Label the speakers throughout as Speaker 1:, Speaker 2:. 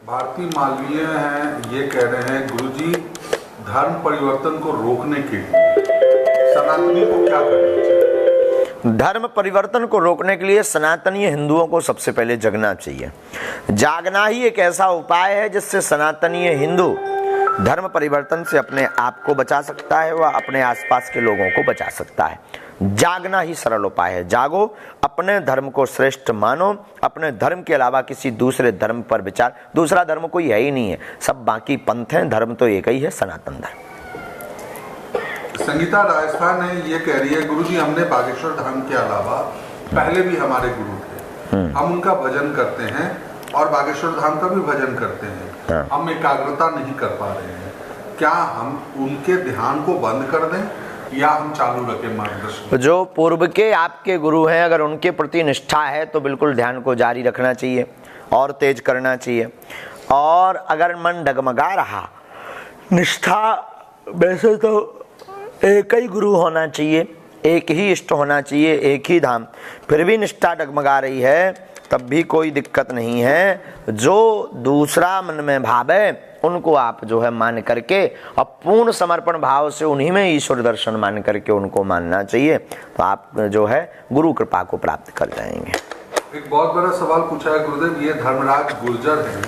Speaker 1: भारती मालवीय हैं, ये कह रहे हैं गुरुजी धर्म परिवर्तन को रोकने के लिए सनातनी को क्या करना चाहिए?
Speaker 2: धर्म परिवर्तन को रोकने के लिए सनातनीय हिंदुओं को सबसे पहले जगना चाहिए। जागना ही एक ऐसा उपाय है जिससे सनातनीय हिंदू धर्म परिवर्तन से अपने आप को बचा सकता है, वह अपने आसपास के लोगों को बचा सकता है। जागना ही सरल उपाय है। जागो, अपने धर्म को श्रेष्ठ मानो, अपने धर्म के अलावा किसी दूसरे धर्म पर विचार, दूसरा धर्म कोई है ही नहीं है, सब बाकी पंथ हैं, धर्म तो एक ही है, सनातन धर्म।
Speaker 1: संगीता राजस्थान है, ये कह रही है गुरुजी हमने बागेश्वर धाम के अलावा पहले भी हमारे गुरु थे, हम उनका भजन करते हैं और बागेश्वर धाम का भी भजन करते हैं, हम एकाग्रता नहीं कर पा रहे हैं, क्या हम उनके ध्यान को बंद कर दें या हम चालू रखें मार्गदर्शन?
Speaker 2: जो पूर्व के आपके गुरु हैं, अगर उनके प्रति निष्ठा है तो बिल्कुल ध्यान को जारी रखना चाहिए और तेज करना चाहिए। और अगर मन डगमगा रहा, निष्ठा वैसे तो एक ही गुरु होना चाहिए, एक ही इष्ट होना चाहिए, एक ही धाम, फिर भी निष्ठा डगमगा रही है तब भी कोई दिक्कत नहीं है। जो दूसरा मन में भाव है उनको आप जो है मान करके और पूर्ण समर्पण भाव से उन्हीं में ईश्वर दर्शन मान करके उनको मानना चाहिए, तो आप जो है गुरु कृपा को प्राप्त कर जाएंगे।
Speaker 1: एक बहुत बड़ा सवाल पूछा है गुरुदेव, ये धर्मराज गुर्जर हैं,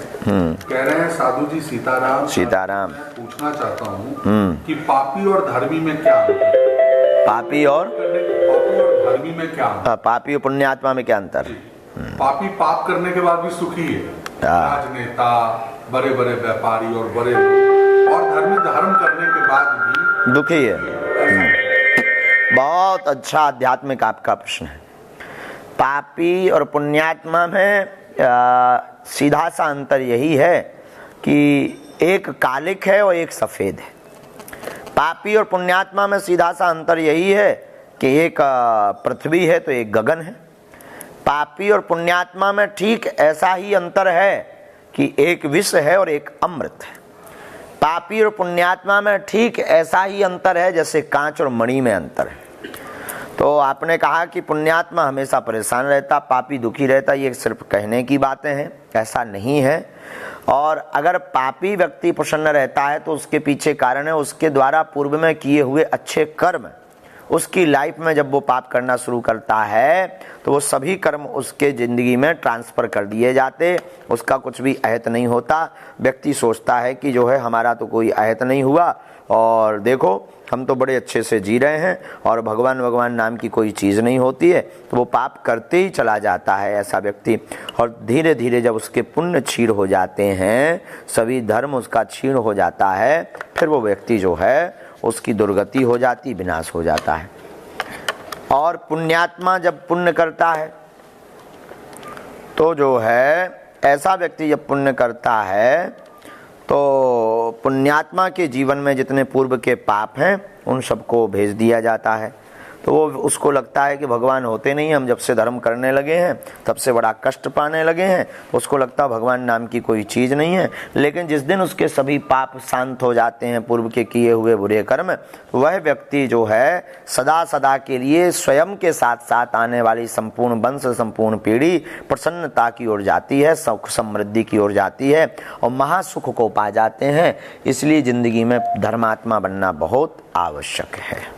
Speaker 1: कह रहे हैं साधु जी सीताराम
Speaker 2: सीताराम
Speaker 1: मैं पूछना चाहता हूँ कि पापी और धर्मी में क्या अंतर है?
Speaker 2: पापी और
Speaker 1: धर्मी में क्या अंतर?
Speaker 2: पापी और पुण्यात्मा में क्या अंतर?
Speaker 1: पापी पाप करने के बाद भी सुखी है, राजनेता, बड़े बड़े व्यापारी और बड़े लोग, और धर्मी धर्म करने के बाद भी
Speaker 2: दुखी है। बहुत अच्छा आध्यात्मिक आपका प्रश्न है। पापी और पुण्यात्मा में सीधा सा अंतर यही है कि एक कालिक है और एक सफेद है। पापी और पुण्यात्मा में सीधा सा अंतर यही है कि एक पृथ्वी है तो एक गगन है। पापी और पुण्यात्मा में ठीक ऐसा ही अंतर है कि एक विष है और एक अमृत है। पापी और पुण्यात्मा में ठीक ऐसा ही अंतर है जैसे कांच और मणि में अंतर है। तो आपने कहा कि पुण्यात्मा हमेशा परेशान रहता, पापी दुखी रहता, ये सिर्फ कहने की बातें हैं, ऐसा नहीं है। और अगर पापी व्यक्ति प्रसन्न रहता है तो उसके पीछे कारण है उसके द्वारा पूर्व में किए हुए अच्छे कर्म। उसकी लाइफ में जब वो पाप करना शुरू करता है तो वो सभी कर्म उसके ज़िंदगी में ट्रांसफ़र कर दिए जाते, उसका कुछ भी अहित नहीं होता। व्यक्ति सोचता है कि जो है हमारा तो कोई अहित नहीं हुआ और देखो हम तो बड़े अच्छे से जी रहे हैं और भगवान नाम की कोई चीज़ नहीं होती है, तो वो पाप करते ही चला जाता है ऐसा व्यक्ति। और धीरे धीरे जब उसके पुण्य क्षीण हो जाते हैं, सभी धर्म उसका क्षीण हो जाता है, फिर वो व्यक्ति जो है उसकी दुर्गति हो जाती, विनाश हो जाता है। और पुण्यात्मा जब पुण्य करता है तो जो है ऐसा व्यक्ति जब पुण्य करता है तो पुण्यात्मा के जीवन में जितने पूर्व के पाप हैं उन सबको भेज दिया जाता है। तो वो उसको लगता है कि भगवान होते नहीं, हम जब से धर्म करने लगे हैं तब से बड़ा कष्ट पाने लगे हैं, उसको लगता है भगवान नाम की कोई चीज़ नहीं है। लेकिन जिस दिन उसके सभी पाप शांत हो जाते हैं, पूर्व के किए हुए बुरे कर्म, वह व्यक्ति जो है सदा सदा के लिए स्वयं के साथ साथ आने वाली संपूर्ण वंश, संपूर्ण पीढ़ी प्रसन्नता की ओर जाती है, सुख समृद्धि की ओर जाती है और महासुख को पा जाते हैं। इसलिए ज़िंदगी में धर्मात्मा बनना बहुत आवश्यक है।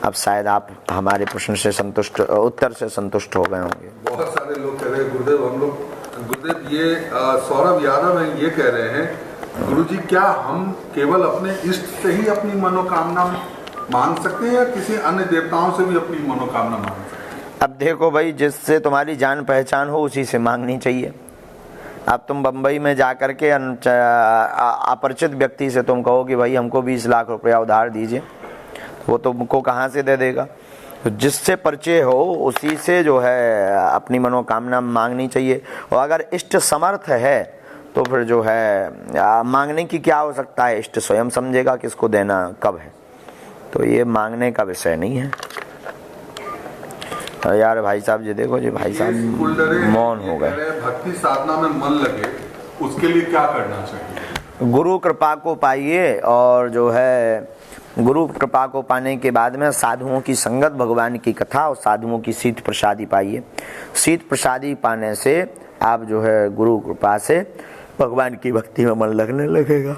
Speaker 2: अब शायद आप हमारे प्रश्न से संतुष्ट, उत्तर से संतुष्ट हो गए होंगे।
Speaker 1: बहुत सारे लोग कह रहे हैं गुरुदेव, हम लोग गुरुदेव ये सौरभ यादव हैं, ये कह रहे हैं गुरुजी क्या हम केवल अपने इष्ट से ही अपनी मनोकामना मांग सकते हैं या किसी अन्य देवताओं से भी अपनी मनोकामना मांग सकते हैं?
Speaker 2: अब देखो भाई, जिससे तुम्हारी जान पहचान हो उसी से मांगनी चाहिए। अब तुम बम्बई में जा कर के अपरिचित व्यक्ति से तुम कहो कि भाई हमको 20 लाख रुपया उधार दीजिए, वो तुमको कहाँ से दे देगा? तो जिससे परिचय हो उसी से जो है अपनी मनोकामना मांगनी चाहिए। और अगर इष्ट समर्थ है तो फिर जो है मांगने की क्या आवश्यकता है, इष्ट स्वयं समझेगा किसको देना कब है, तो ये मांगने का विषय नहीं है। तो यार भाई साहब जी देखो जी, भाई साहब मौन हो गए।
Speaker 1: भक्ति साधना में मन लगे उसके लिए क्या करना चाहिए?
Speaker 2: गुरु कृपा को पाइए और जो है गुरु कृपा को पाने के बाद में साधुओं की संगत, भगवान की कथा और साधुओं की शीत प्रसादी पाइए। शीत प्रसादी पाने से आप जो है गुरु कृपा से भगवान की भक्ति में मन लगने लगेगा।